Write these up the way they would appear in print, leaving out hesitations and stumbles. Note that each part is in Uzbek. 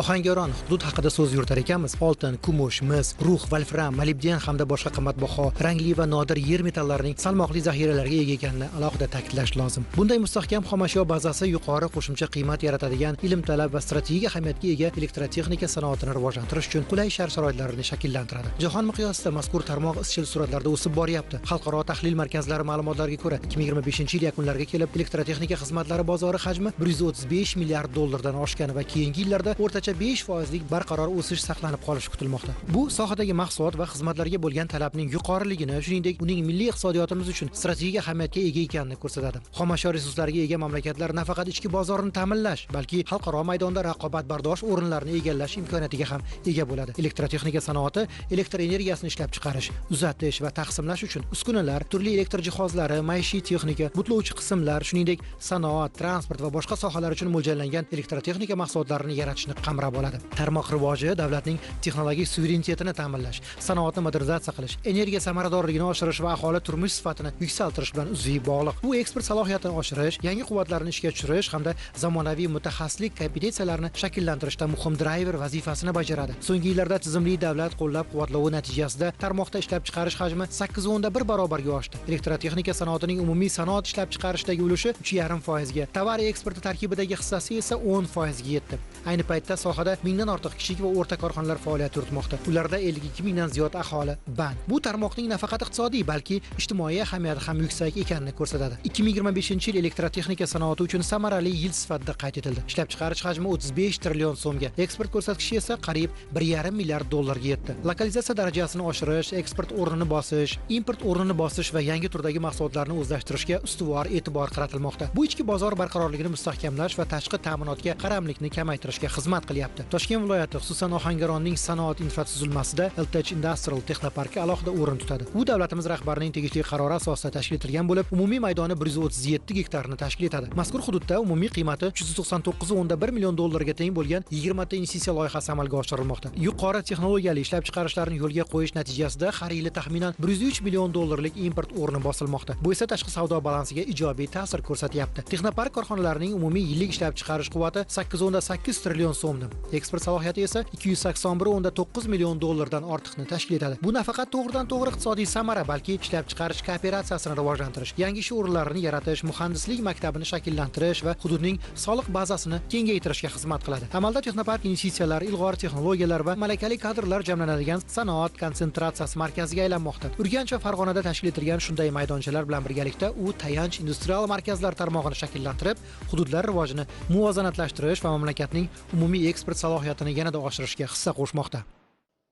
Ohangaron hudud haqida so'z yuritar ekanmiz. Oltin, kumush, mis, rux, volfram, molibden hamda boshqa qimmatbaho, rangli va nodir yer metallarining salmoqli zaxiralariga ega ekanini alohida ta'kidlash lozim. Bunday mustahkam xomashyo bazasi yuqori qo'shimcha qiymat yaratadigan, ilm talab va strategik ahamiyatga ega elektrotexnika sanoatini rivojlantirish uchun qulay shart-sharoitlarni shakllantiradi. Jahon miqyosida mazkur tarmoq izchil sur'atlarda o'sib boryapti. Xalqaro tahlil markazlari ma'lumotlariga ko'ra, 2025-yil yakunlariga kelib elektrotexnika xizmatlari bozori hajmi 135 milliard dollardan oshgan va keyingi yillarda o'rtacha 5% barqaror o'sish saqlanib qolishi kutilmoqda. Bu sohadagi mahsulot va xizmatlarga bo'lgan talabning yuqoriligini, shuningdek, uning milliy iqtisodiyotimiz uchun strategik ahamiyatga ega ekanini ko'rsatadi. Xomashyo resurslariga ega mamlakatlar nafaqat ichki bozorni ta'minlash, balki xalqaro maydonda raqobatbardosh o'rinlarni egallash imkoniyatiga ham ega bo'ladi. Elektrotexnika sanoati elektr energiyasini ishlab chiqarish, uzatish va taqsimlash uchun uskunalar, turli elektr jihozlari, maishiy texnika, butlovchi qismlar, shuningdek, sanoat, transport va boshqa sohalar uchun mo'ljallangan elektrotexnika mahsulotlarini yaratishni qamrab oladi. Tarmoq rivoji davlatning texnologik suverenitetini ta'minlash, sanoatni modernizatsiya qilish, energiya samaradorligini oshirish va aholi turmush sifatini yuksaltirish bilan uzviy bog'liq. Bu eksport salohiyatini oshirish, yangi quvvatlarni ishga tushirish hamda zamonaviy mutaxassislik kompetensiyalarni shakllantirishda muhim driver vazifasini bajaradi. So'nggi yillarda tizimli davlat qo'llab-quvvatlovi natijasida tarmoqda ishlab chiqarish hajmi 8.1 barobarga oshdi. Elektrotexnika sanoatining umumiy sanoat ishlab chiqarishdagi ulushi 3.5% ga, tovar eksporti tarkibidagi hissasi esa 10% ga yetdi. Ayni paytda sohada 1000 dan ortiq kichik va o'rta korxonalar faoliyat yuritmoqda. Ularda 52 mingdan ziyod aholi band. Bu tarmoqning nafaqat iqtisodiy, balki ijtimoiy ahamiyati ham yuksak ekanini ko'rsatadi. 2025-yil elektrotexnika sanoati uchun samarali yil sifatida qayd etildi. Ishlab chiqarish hajmi 35 trillion so'mga, eksport ko'rsatkichi esa qariyb 1.5 milliard dollarga yetdi. Lokalizatsiya darajasini oshirish, eksport o'rnini bosish, import o'rnini bosish va yangi turdagi mahsulotlarni o'zlashtirishga ustuvor e'tibor qaratilmoqda. Bu ichki bozor barqarorligini mustahkamlash va tashqi ta'minotga qaramlikni kamaytirishga xizmat qilyapti. Toshkent viloyati, xususan Ohangaronning sanoat infratuzilmasida LTech Industrial Texnoparki alohida o'rin tutadi. Bu davlatimiz rahbarining tegishli qarori asosida tashkil etilgan bo'lib, umumiy maydoni 137 gektarni tashkil etadi. Mazkur hududda umumiy qiymati 399.1 million dollarga teng bo'lgan 20 ta investitsiya loyihasi amalga oshirilmoqda. Yuqori texnologiyali ishlab chiqarishlarni yo'lga qo'yish natijasida har yili taxminan 103 million dollarlik import o'rni bosilmoqda. Bu esa tashqi savdo balansiga ijobiy ta'sir ko'rsatyapti. Texnopark korxonalarining umumiy yillik ishlab chiqarish quvvati 8.8 trillion so'mni. Eksport salohiyati esa 281.9 million dollardan ortiqni tashkil etadi. Bu nafaqat to'g'ridan-to'g'ri iqtisodiy samara, balki ishlab chiqarish kooperatsiyasini rivojlantirish, yangi ish o'rinlarini yaratish, muhandislik maktabini shakllantirish va hududning soliq bazasini kengaytirishga xizmat qiladi. Amalda Texnopark investitsiyalar, ilg'or texnologiyalar va malakali kadrlar jamlanadigan sanoat konsentratsiyasi markaziga aylanmoqda. Urganch va Farg'onada tashkil etilgan shunday maydonchalar bilan birgalikda u tayanch industrial markazlar tarmog'ini shakllantirib, hududlar rivojini muvozanatlashtirish va mamlakatning umumiy eksport salohiyatini yanada oshirishga hissa qo'shmoqda.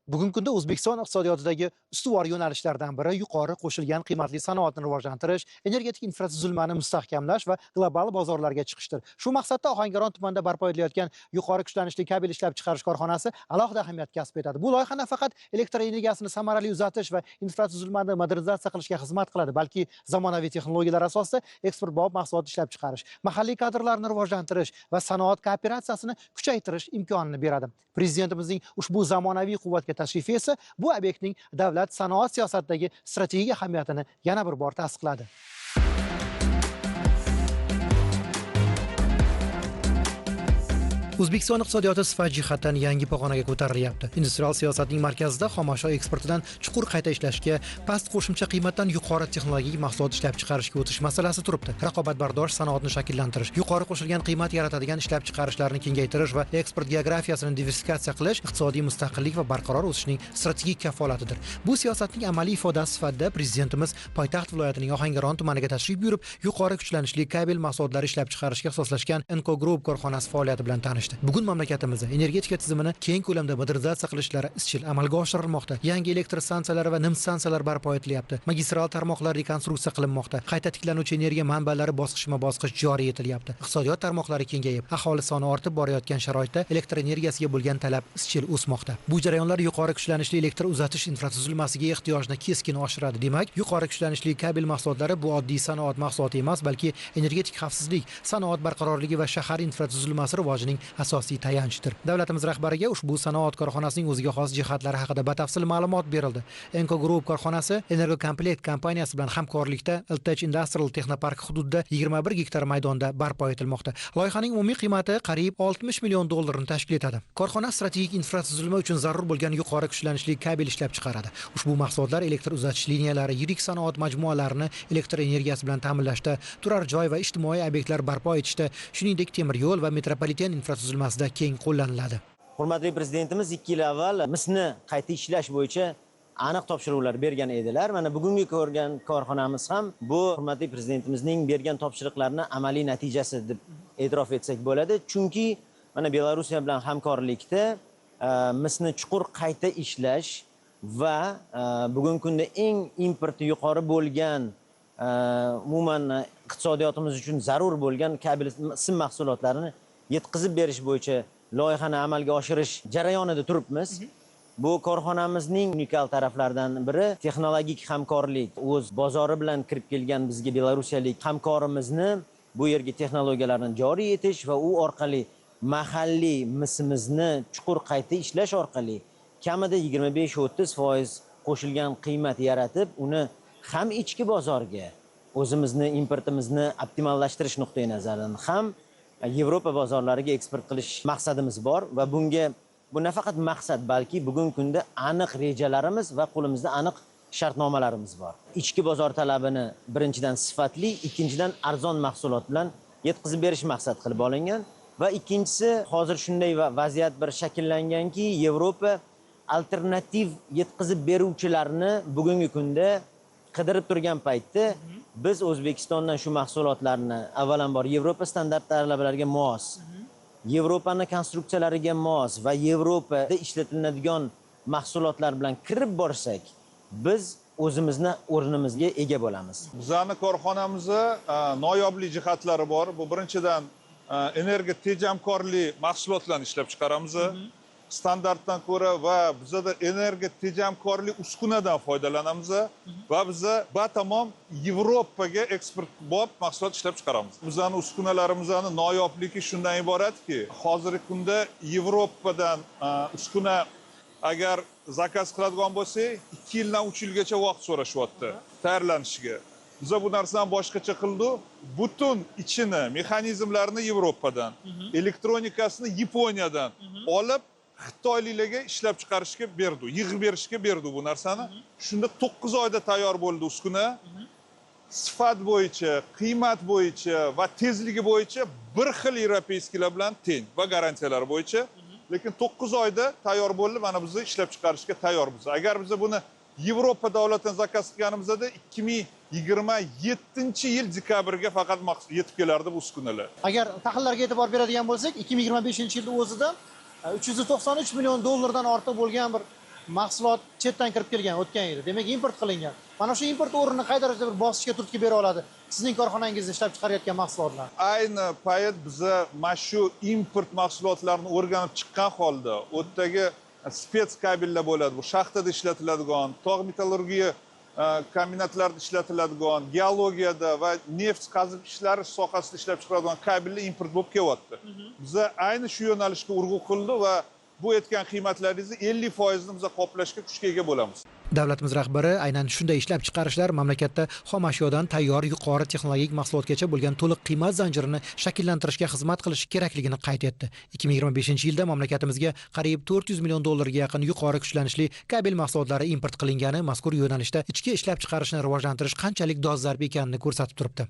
Bugungi kunda O'zbekiston iqtisodiyotidagi ustuvor yo'nalishlardan biri yuqori qo'shilgan qiymatli sanoatni rivojlantirish, energetik infratuzilmani mustahkamlash va global bozorlarga chiqishdir. Shu maqsadda Ohangaron tumanida barpo etilayotgan yuqori kuchlanishli kabel ishlab chiqarish korxonasi alohida ahamiyat kasb etadi. Bu loyiha nafaqat elektr energiyasini samarali uzatish va infratuzilmani modernizatsiya qilishga xizmat qiladi, balki zamonaviy texnologiyalar asosida eksportbop mahsulot ishlab chiqarish, mahalliy kadrlarni rivojlantirish va sanoat kooperatsiyasini kuchaytirish imkonini beradi. Prezidentimizning ushbu zamonaviy quvvatga tashrifi esa bu obyektning davlat sanoat siyosatidagi strategik ahamiyatini yana bir bor tasdiqladi. O'zbekiston iqtisodiyoti sifat jihatdan yangi pog'onaga ko'tarilyapti. Industrial siyosatning markazida xomashyo eksportidan chuqur qayta ishlashga, past qo'shimcha qiymatdan yuqori texnologik mahsulot ishlab chiqarishga o'tish masalasi turibdi. Raqobatbardosh sanoatni shakllantirish, yuqori qo'shilgan qiymat yaratadigan ishlab chiqarishlarni kengaytirish va eksport geografiyasini diversifikatsiya qilish iqtisodiy mustaqillik va barqaror o'sishning strategik kafolatidir. Bu siyosatning amaliy ifodasi sifatida prezidentimiz poytaxt viloyatining Ohangaron tumaniga tashrif buyurib, yuqori kuchlanishli kabel mahsulotlari ishlab chiqarishga asoslashgan Enco Group korxonasi faoliyati bilan tanishdi. Bugun mamlakatimizda energetika tizimini keng ko'lamda modernizatsiya qilishlari izchil amalga oshirilmoqda. Yangi elektr stansiyalar va nim stansiyalar barpo etilyapti. Magistral tarmoqlar rekonstruksiya qilinmoqda. Qayta tiklanuvchi energiya manbalari bosqichma-bosqich joriy etilyapti. Iqtisodiyot tarmoqlari kengayib, aholi soni ortib borayotgan sharoitda elektr energiyasiga bo'lgan talab izchil o'smoqda. Bu jarayonlar yuqori kuchlanishli elektr uzatish infratuzilmasiga ehtiyojni keskin oshiradi. Demak, yuqori kuchlanishli kabel mahsulotlari bu oddiy sanoat mahsuloti emas, balki energetik xavfsizlik, sanoat barqarorligi va shahar infratuzilmasi rivojining asosiy tayanchdir. Davlatimiz rahbariga ushbu sanoat korxonasining o'ziga xos jihatlari haqida batafsil ma'lumot berildi. Enco Group korxonasi Energokomplekt kompaniyasi bilan hamkorlikda Iltech Industrial Texnopark hududida 21 gektar maydonda barpo etilmoqda. Loyihaning umumiy qiymati qariyb 60 million dollarni tashkil etadi. Korxona strategik infratuzilma uchun zarur bo'lgan yuqori kuchlanishli kabel ishlab chiqaradi. Ushbu mahsulotlar elektr uzatish liniyalari, yirik sanoat majmualarini elektr energiyasi bilan ta'minlashda, turar joy va ijtimoiy obyektlar barpo etishda, shuningdek temir yo'l va metropoliten infratuzilmasida keng qo'llaniladi. Hurmatli prezidentimiz 2 yil avval misni qayta ishlash bo'yicha aniq topshiriqlar bergan edilar. Mana bugungi ko'rgan korxonamiz ham bu hurmatli prezidentimizning bergan topshiriqlarni amaliy natijasi deb e'tirof etsak bo'ladi. Chunki mana Belorussiya bilan hamkorlikda misni chuqur qayta ishlash va bugungi kunda eng importi yuqori bo'lgan umuman iqtisodiyotimiz uchun zarur bo'lgan kabel sim mahsulotlarini yetkazib berish bo'yicha loyihani amalga oshirish jarayonida turibmiz. Bu korxonamizning unikal taraflaridan biri texnologik hamkorlik. O'z bozori bilan kirib kelgan bizga belarusiyalik hamkorimizni bu yerga texnologiyalarni joriy etish va u orqali mahalliy misimizni chuqur qayta ishlash orqali kamida 25-30% qo'shilgan qiymat yaratib, uni ham ichki bozorga o'zimizni importimizni optimallashtirish nuqtai nazaridan ham Yevropa bozorlariga eksport qilish maqsadimiz bor va bunga bu nafaqat maqsad, balki bugungi kunda aniq rejalarimiz va qo'limizda aniq shartnomalarimiz bor. Ichki bozor talabini birinchidan sifatli, ikkinchidan arzon mahsulot bilan yetkazib berish maqsad qilib olingan va ikkinchisi hozir shunday vaziyat bir shakllanganki, Yevropa alternativ yetkazib beruvchilarni bugungi kunda qidirib turgan paytda biz O'zbekistondan shu mahsulotlarni avvalambor Yevropa standart talablariga mos, Yevropani konstruksiyalariga mos va Yevropada ishlatiladigan mahsulotlar bilan kirib borsak, biz o'zimizni o'rnimizga ega bo'lamiz. Bizning korxonamizda noyobli jihatlari bor. Bu birinchidan energiya tejamkorlik mahsulotlarni ishlab chiqaramiz. Standartdan ko'ra va bizda energiya tejamkorlik uskunadan foydalanamiz va biz batamom Yevropaga eksport bo'lib mahsulot ishlab chiqaramiz. Bizning uskunalarimizning noyobligi shundan iboratki, hozirgi kunda Yevropadan uskuna agar zakaz qiladigan bo'lsak, 2 yildan 3 yilgacha vaqt so'rashyapti tayyorlanishiga. Biz bu narsani boshqacha qildik. Butun ichini, mexanizmlarini Yevropadan, elektronikasini Yaponiyadan olib Xitoyliklarga ishlab chiqarishga berdi, yig'ib berishga berdi bu narsani. Shunda 9 oyda tayyor bo'ldi uskuna. Sifat bo'yicha, qiymat bo'yicha va tezligi bo'yicha bir xil yevropeyskilar bilan teng va garantiyalar bo'yicha. Lekin 9 oyda tayyor bo'ldi, mana biz ishlab chiqarishga tayyormiz. Agar biz buni Yevropa davlatidan zakaz qilganimizda 2027-yil dekabrga faqat yetib kelardi bu uskunalar. Agar taxillarga e'tibor beradigan bo'lsak, 2025-yilda o'zida 393 million dollardan ortiq bo'lgan bir mahsulot chetdan kirib kelgan o'tgan yil. Demak, import qilingan. Mana shu import o'rnini qay darajada bir bosishga turtki bera oladi sizning korxonangizda ishlab chiqarayotgan mahsulotlar? Ayni payt biz mana shu import mahsulotlarini o'rganib chiqqan holda, o'tdagi spets kabellar bo'ladi. Bu shaxtada ishlatiladigan, tog' metallurgiya kombinatlarda ishlatiladigan, geologiyada va neft qazib ishlari sohasida ishlab chiqariladigan kabellar import bo'lib kelyapti. Biz ayni shu yo'nalishga urg'u qildi va bu aytgan qiymatlaringizni 50% ni biz qoplashga kuchga ega bo'lamiz. Davlatimiz rahbari aynan shunday ishlab chiqarishlar mamlakatda xom ashyodan tayyor yuqori texnologik mahsulotgacha bo'lgan to'liq qiymat zanjirini shakllantirishga xizmat qilishi kerakligini qayd etdi. 2025-yilda mamlakatimizga qariyb 400 million dollarga yaqin yuqori kuchlanishli kabel mahsulotlari import qilingani mazkur yo'nalishda ichki ishlab chiqarishni rivojlantirish qanchalik dolzarb ekanini ko'rsatib turibdi.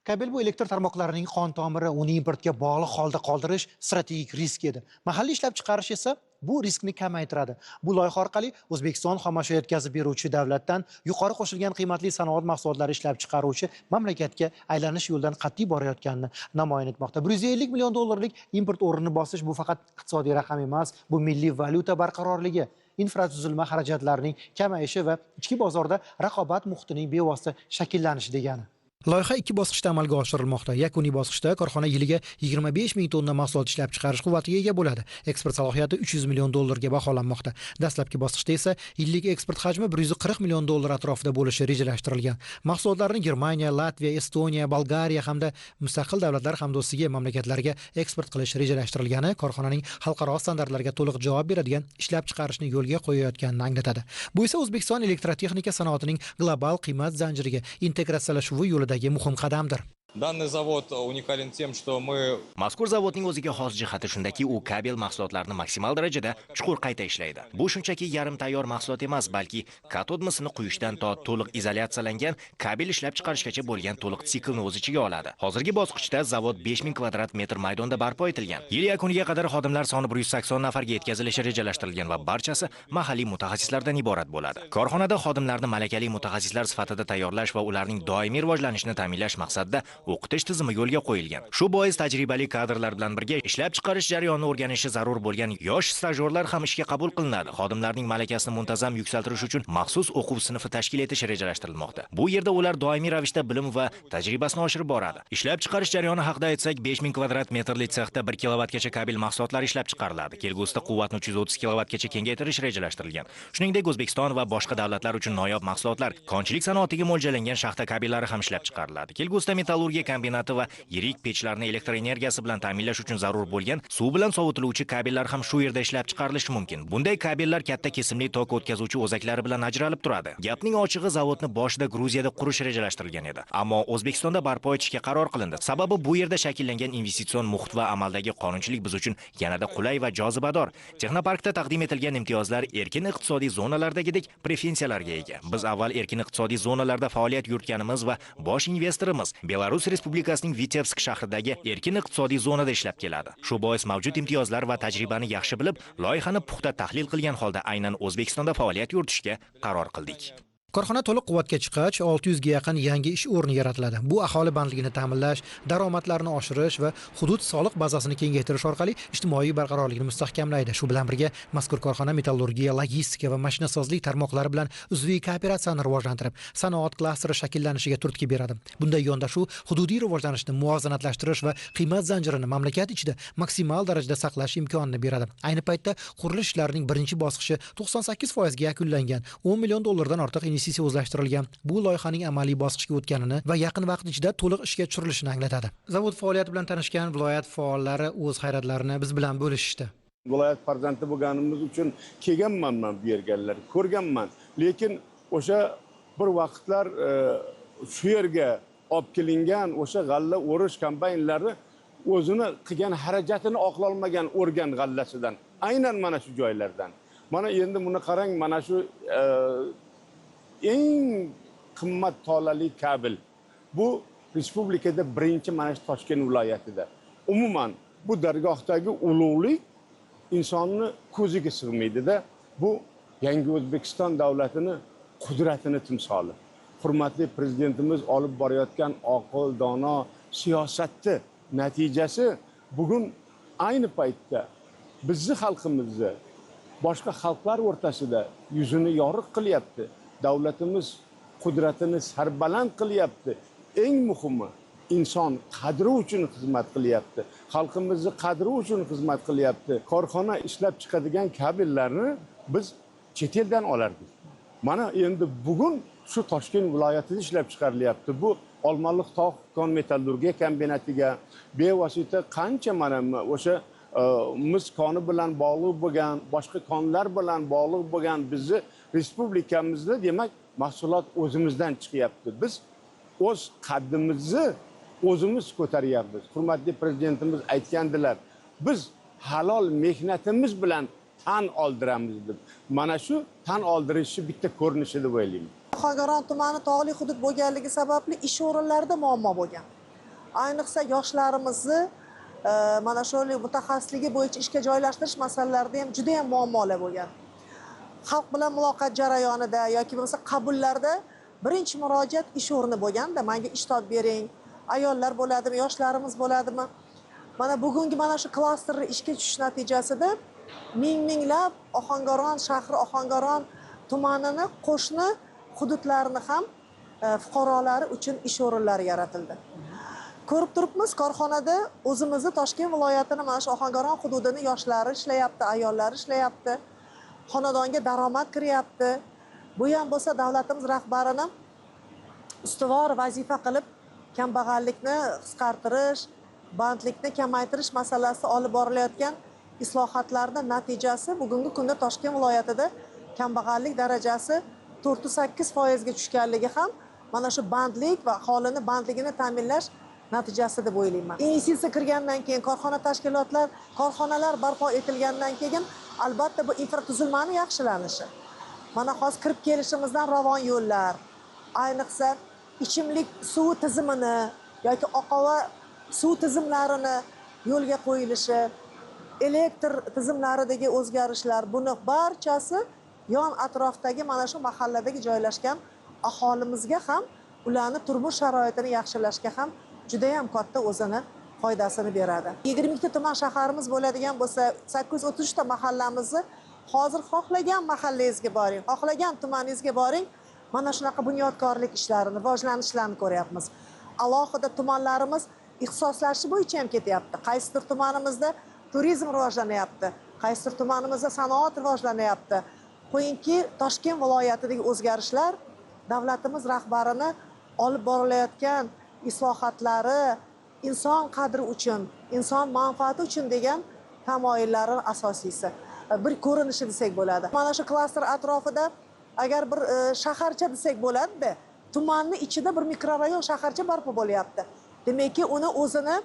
Kabel bu elektr tarmoqlarining qon tomiri, uni importga bog'liq holda qoldirish strategik risk edi. Mahalliy ishlab chiqarish esa bu riskni kamaytiradi. Bu loyiha orqali O'zbekiston xomashyo yetkazib beruvchi davlatdan yuqori qo'shilgan qiymatli sanoat mahsulotlari ishlab chiqaruvchi mamlakatga aylanish yo'lidan qat'iy borayotganini namoyon etmoqda. 150 million dollarlik import o'rnini bosish bu faqat iqtisodiy raqam emas, bu milliy valyuta barqarorligi, infratuzilma xarajatlarining kamayishi va ichki bozorda raqobat muhitining bevosita shakllanishi degani. Loyiha 2 bosqichda amalga oshirilmoqda. Yakuniy bosqichda korxona yiliga 25 ming tonna mahsulot ishlab chiqarish quvvatiga ega bo'ladi. Eksport salohiyati 300 million dollarga baholanmoqda. Dastlabki bosqichda esa yillik eksport hajmi 140 million dollar atrofida bo'lishi rejalashtirilgan. Mahsulotlarni Germaniya, Latviya, Estoniya, Bolgariya hamda mustaqil davlatlar hamdo'stligi mamlakatlariga eksport qilish rejalashtirilgani korxonaning xalqaro standartlarga to'liq javob beradigan ishlab chiqarishni yo'lga qo'yayotganini anglatadi. Bu esa O'zbekiston elektrotexnika sanoatining global qiymat zanjiriga integratsiyalashuvi yo'lidagi muhim qadamdir. Данный завод уникален тем, что мы... Mazkur zavodning o'ziga xos jihati shundaki, u kabel mahsulotlarini maksimal darajada chuqur qayta ishlaydi. Bu shunchaki yarim tayyor mahsulot emas, balki katod misini quyishdan to to'liq izolyatsiyalangan kabel ishlab chiqarishgacha bo'lgan to'liq siklni o'z ichiga oladi. Hozirgi bosqichda zavod 5000 kvadrat metr maydonda barpo etilgan. Yil yakuniga qadar xodimlar soni 180 nafarga yetkazilishi rejalashtirilgan va barchasi mahalliy mutaxassislardan iborat bo'ladi. Korxonada xodimlarni malakali mutaxassislar sifatida tayyorlash va ularning doimiy rivojlanishini ta'minlash maqsadida o'qitish tizimi yo'lga qo'yilgan. Shu bois tajribali kadrlar bilan birga ishlab chiqarish jarayonini o'rganishi zarur bo'lgan yosh stajyorlar ham ishga qabul qilinadi. Xodimlarning malakasini muntazam yuksaltirish uchun maxsus o'quv sinfi tashkil etish rejalashtirilmoqda. Bu yerda ular doimiy ravishda bilim va tajribasini oshirib boradi. Ishlab chiqarish jarayoni haqida aytsak, 5000 kvadrat metrli sexda 1 kilovatgacha kabel mahsulotlari ishlab chiqariladi. Kelgusida quvvatni 330 kilovatgacha kengaytirish rejalashtirilgan. Shuningdek, O'zbekiston va boshqa davlatlar uchun noyob mahsulotlar, konchilik sanoatiga mo'ljallangan shaxta kabellari ham ishlab chiqariladi. Kelgusida metallurgiya kombinati va yirik pechlarni elektr energiyasi bilan ta'minlash uchun zarur bo'lgan suv bilan sovutiluvchi kabellar ham shu yerda ishlab chiqarilishi mumkin. Bunday kabellar katta kesimli tok o'tkazuvchi o'zaklari bilan ajralib turadi. Gapning ochig'i, zavodni boshida Gruziyada qurish rejalashtirilgan edi, ammo O'zbekistonda barpo etishga qaror qilindi. Sababi bu yerda shakllangan investitsion muhit va amaldagi qonunchilik biz uchun yanada qulay va jozibador. Texnoparkda taqdim etilgan imtiyozlar erkin iqtisodiy zonalardagidek preferensiyalarga ega. Biz avval erkin iqtisodiy zonalarda faoliyat yuritganimiz va bosh investorimiz Belarus Respublikasining Vitebsk shahridagi erkin iqtisodiy zonada ishlab keladi. Shu bois mavjud imtiyozlar va tajribani yaxshi bilib, loyihani puxta tahlil qilgan holda aynan O'zbekistonda faoliyat yuritishga qaror qildik. Korxona to'liq quvvatga chiqqach, 600 ga yaqin yangi ish o'rni yaratiladi. Bu aholi bandligini ta'minlash, daromadlarni oshirish va hudud soliq bazasini kengaytirish orqali ijtimoiy barqarorlikni mustahkamlaydi. Shu bilan birga mazkur korxona metallurgiya, logistika va mashinasozlik tarmoqlari bilan uzviy kooperatsiyani rivojlantirib, sanoat klasteri shakllanishiga turtki beradi. Bunday yondashuv hududiy rivojlanishni muvozanatlashtirish va qiymat zanjirini mamlakat ichida maksimal darajada saqlash imkonini beradi. Ayni paytda qurilish ishlarining birinchi bosqichi 98% ga yakunlangan. 10 million dollardan ortiq investitsiya o'zlashtirilgan. Bu loyihaning amaliy bosqichga o'tganini va yaqin vaqt ichida to'liq ishga tushirilishini anglatadi. Zavod faoliyati bilan tanishgan viloyat faollari o'z hayratlarini biz bilan bo'lishdi. Viloyat farzandi bo'lganimiz uchun kelganman men bu yerga, ko'rganman. Lekin o'sha bir vaqtlar shu yerga olib kelingan o'sha g'alla o'rish kombaynlari o'zini qilgan xarajatini oqlolmagan o'rgan g'allasidan, aynan mana shu joylardan. Mana endi buni qarang, mana shu eng qimmat tolali kabel. Bu respublikada birinchi mana shu Toshkent viloyatida. Umuman bu dargohdagi ulug'lik insonni ko'ziga sig'maydi-da. Bu yangi O'zbekiston davlatini qudratini timsoli. Hurmatli prezidentimiz olib borayotgan aql, dono siyosatni natijasi bugun ayni paytda bizni xalqimizni boshqa xalqlar o'rtasida yuzini yorug' qilyapti. Davlatimiz qudratini sarbaland qilyapti. Eng muhimi, inson qadri uchun xizmat qilyapti. Xalqimizni qadri uchun xizmat qilyapti. Korxona ishlab chiqadigan kabellarni biz chet eldan olardik. Mana endi bugun shu Toshkent viloyatida ishlab chiqarilyapti. Bu Olmaliq tog' kon metallurgiya kombinatiga bevosita qancha mana o'sha mis koni bilan bog'liq bo'lgan, boshqa konlar bilan bog'liq bo'lgan bizni respublikamizda demak mahsulot o'zimizdan chiqyapti. Biz o'z qaddimizni o'zimiz ko'taryapmiz. Hurmatli prezidentimiz aytgandilar, biz halol mehnatimiz bilan tan oldiramiz deb. Mana shu tan oldirishni bitta ko'rinishi deb o'ylayman. Ohangaron tumani tog'li hudud bo'lganligi sababli ish o'rinlarida muammo bo'lgan. Ayniqsa yoshlarimizni mana shu mutaxassisligi bo'yicha ishga joylashtirish masalalarida ham juda ham muammolar bo'lgan. Xalq bilan muloqot jarayonida yoki bo'lmasa qabullarda birinchi murojaat ish o'rni bo'lganda, menga ish topib bering, ayollar bo'ladimi, yoshlarimiz bo'ladimi? Mana bugungi mana shu klasterni ishga tushish natijasida minglab Ohangaron shahri, Ohangaron tumanini, qo'shni hududlarini ham fuqarolari uchun ish o'rinlari yaratildi. Ko'rib turibmiz, korxonada o'zimizni Toshkent viloyatini, mana shu Ohangaron hududini yoshlari ishlayapti, ayollari ishlayapti. Xonadonga daromad kiryapti. Bu ham bo'lsa davlatimiz rahbarini ustuvor vazifa qilib kambag'allikni qisqartirish, bandlikni kamaytirish masalasida olib borilayotgan islohotlarning natijasi bugungi kunda Toshkent viloyatida kambag'allik darajasi 4-8% ga tushganligi ham mana shu bandlik va aholini bandligini ta'minlash natijasi deb o'ylayman. Investitsiya kirgandan keyin korxonalar barpo etilgandan keyin albatta bu infratuzilmani yaxshilanishi. Mana hozir kirib kelishimizdan ravon yo'llar, ayniqsa ichimlik suvi tizimini yoki oqova suv tizimlarini yo'lga qo'yilishi, elektr tizimlaridagi o'zgarishlar, buni barchasi yon atrofdagi mana shu mahalladagi joylashgan aholimizga ham ularning turmush sharoitini yaxshilashga ham juda ham katta o'zini foydasini beradi. 22 ta tuman shaharimiz bo'ladigan bo'lsa, 833 ta mahallamizni hozir xohlagan mahallangizga boring, xohlagan tumaningizga boring, mana shunaqa bunyodkorlik ishlarini, rivojlanishlarini ko'ryapmiz. Alohida tumanlarimiz ixtisoslashi bo'yicha ham ketyapti. Qaysidir tumanimizda turizm rivojlanyapti, qaysidir tumanimizda sanoat rivojlanyapti. Qo'yingki, Toshkent viloyatidagi o'zgarishlar davlatimiz rahbarini olib borilayotgan islohotlari inson qadri uchun, inson manfaati uchun degan tamoyillarning asosiysi. Bir ko'rinishi desak bo'ladi. Mana shu klaster atrofida agar bir shaharcha desak bo'ladi-da, tumanning ichida bir mikrorayon shaharcha barpo bo'lyapti. Demakki, uni o'zini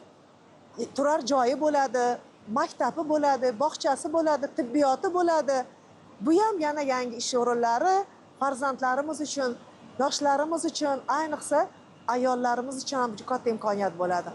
turar joyi bo'ladi, maktabi bo'ladi, bog'chasi bo'ladi, tibbiyoti bo'ladi. Bu ham yana yangi ish o'rinlari farzandlarimiz uchun, yoshlarimiz uchun, ayniqsa ayollarimiz uchun ham katta imkoniyat bo'ladi.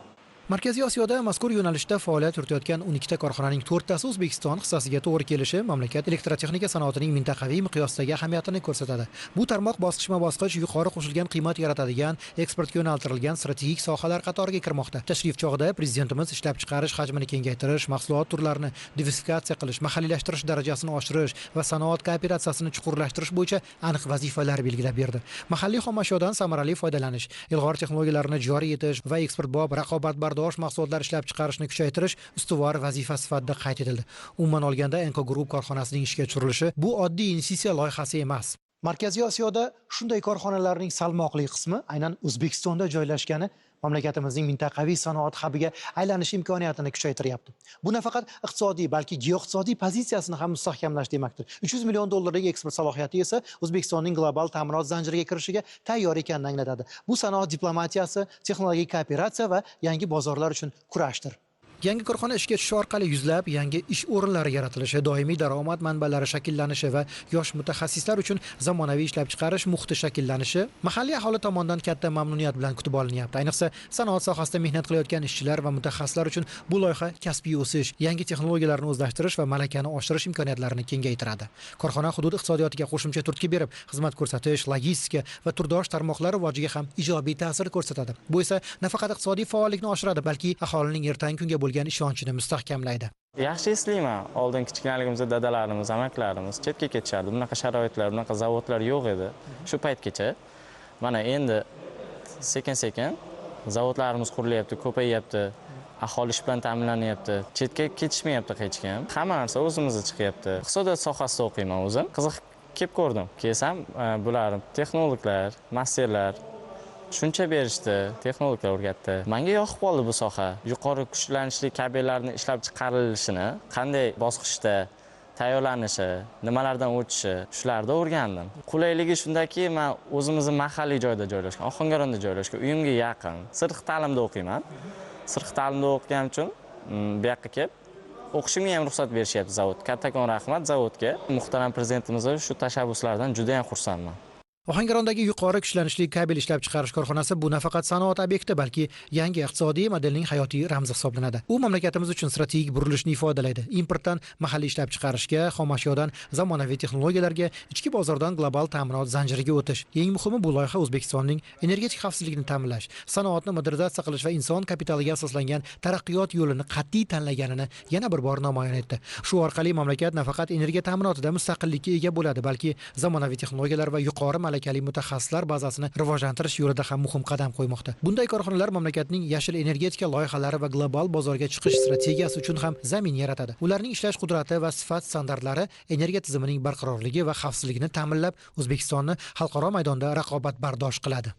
Markaziy Osiyoda mazkur yo'nalishda faoliyat yuritayotgan 12 ta korxonaning 4 tasi O'zbekiston hissasiga to'g'ri kelishi mamlakat elektrotexnika sanoatining mintaqaviy miqyosdagi ahamiyatini ko'rsatadi. Bu tarmoq bosqichma-bosqich yuqori qo'shilgan qiymat yaratadigan, eksportga yo'naltirilgan strategik sohalar qatoriga kirmoqda. Tashrif chog'ida prezidentimiz ishlab chiqarish hajmini kengaytirish, mahsulot turlarini diversifikatsiya qilish, mahalliylashtirish darajasini oshirish va sanoat kooperatsiyasini chuqurlashtirish bo'yicha aniq vazifalar belgilab berdi. Mahalliy xomashyodan samarali foydalanish, ilg'or texnologiyalarni joriy etish va eksportbop raqobatbardosh mahsulotlar ishlab chiqarishni kuchaytirish ustuvor vazifa sifatida qayd etildi. Umuman olganda Enko Group korxonasining ishga tushirilishi bu oddiy investitsiya loyihasi emas. Markaziy Osiyoda shunday korxonalarning salmoqli qismi aynan O'zbekistonda joylashgani mamlakatimizning mintaqaviy sanoat hubiga aylanish imkoniyatini kuchaytiryapti. Bu nafaqat iqtisodiy, balki geoiqtisodiy pozitsiyasini ham mustahkamlash demakdir. 300 million dollarlik eksport salohiyati esa O'zbekistonning global ta'minot zanjiriga kirishiga tayyor ekanini anglatadi. Bu sanoat diplomatiyasi, texnologik kooperatsiya va yangi bozorlar uchun kurashdir. Yangi korxona ishga tushishi orqali yuzlab yangi ish o'rinlari yaratilishi, doimiy daromad manbalari shakllanishi va yosh mutaxassislar uchun zamonaviy ishlab chiqarish muhiti shakllanishi mahalliy aholi tomonidan katta mamnuniyat bilan kutib olinyapti. Ayniqsa sanoat sohasida mehnat qilayotgan ishchilar va mutaxassislar uchun bu loyiha kasbiy o'sish, yangi texnologiyalarni o'zlashtirish va malakani oshirish imkoniyatlarini kengaytiradi. Korxona hudud iqtisodiyotiga qo'shimcha turtki berib, xizmat ko'rsatish, logistika va turdosh tarmoqlar rivojiga ham ijobiy ta'sir ko'rsatadi. Bu esa nafaqat iqtisodiy faollikni oshiradi, balki aholining ertangi kunga bo'lgan ishonchini mustahkamlaydi. Yaxshi eslayman, oldin kichkinaligimizda dadalarimiz, amaklarimiz chetga ketishardi. Bunaqa sharoitlar, bunaqa zavodlar yo'q edi. Shu paytgacha mana endi sekin-sekin zavodlarimiz qurilyapti, ko'payyapti, aholi ish bilan ta'minlanyapti. Chetga ketishmayapti hech kim. Hamma narsa o'zimizda chiqyapti. Iqtisodiyot sohasida o'qiyman o'zim. Qiziq kelib ko'rdim. Kelsam, bular texnologlar, masterlar tushuncha berishdi, texnologlar o'rgatdi. Menga yoqib qoldi bu soha. Yuqori kuchlanishli kabellarni ishlab chiqarilishini, qanday bosqichda tayyorlanishi, nimalardan o'tishi, shularda o'rgandim. Qulayligi shundaki, men o'zimizning mahalliy joyda joylashgan, Ohangaronda joylashgan, uyimga yaqin. Sirtqi ta'limda o'qiyman. Sirtqi ta'limda o'qiganim uchun bu yoqqa kelib o'qishimga ham ruxsat berishyapti zavod. Kattakon rahmat zavodga. Muhtaram prezidentimizga shu tashabbuslardan juda ham xursandman. Ohangarondagi yuqori kuchlanishli kabel ishlab chiqarish korxonasi bu nafaqat sanoat obyekti, balki yangi iqtisodiy modelning hayotiy ramzi hisoblanadi. U mamlakatimiz uchun strategik burilishni ifodalaydi. Importdan mahalliy ishlab chiqarishga, xomashyodan zamonaviy texnologiyalarga, ichki bozordan global ta'minot zanjiriga o'tish. Eng muhimi, bu loyiha O'zbekistonning energetik xavfsizligini ta'minlash, sanoatni modernizatsiya qilish va inson kapitaliga asoslangan taraqqiyot yo'lini qat'iy tanlaganini yana bir bor namoyon etdi. Shu orqali mamlakat nafaqat energiya ta'minotida mustaqillikka ega bo'ladi, balki zamonaviy texnologiyalar va yuqori malakali malakali mutaxassislar bazasini rivojlantirish yo'lida ham muhim qadam qo'ymoqda. Bunday korxonalar mamlakatning yashil energetika loyihalari va global bozorga chiqish strategiyasi uchun ham zamin yaratadi. Ularning ishlash qudrati va sifat standartlari energiya tizimining barqarorligi va xavfsizligini ta'minlab, O'zbekistonni xalqaro maydonda raqobatbardosh qiladi.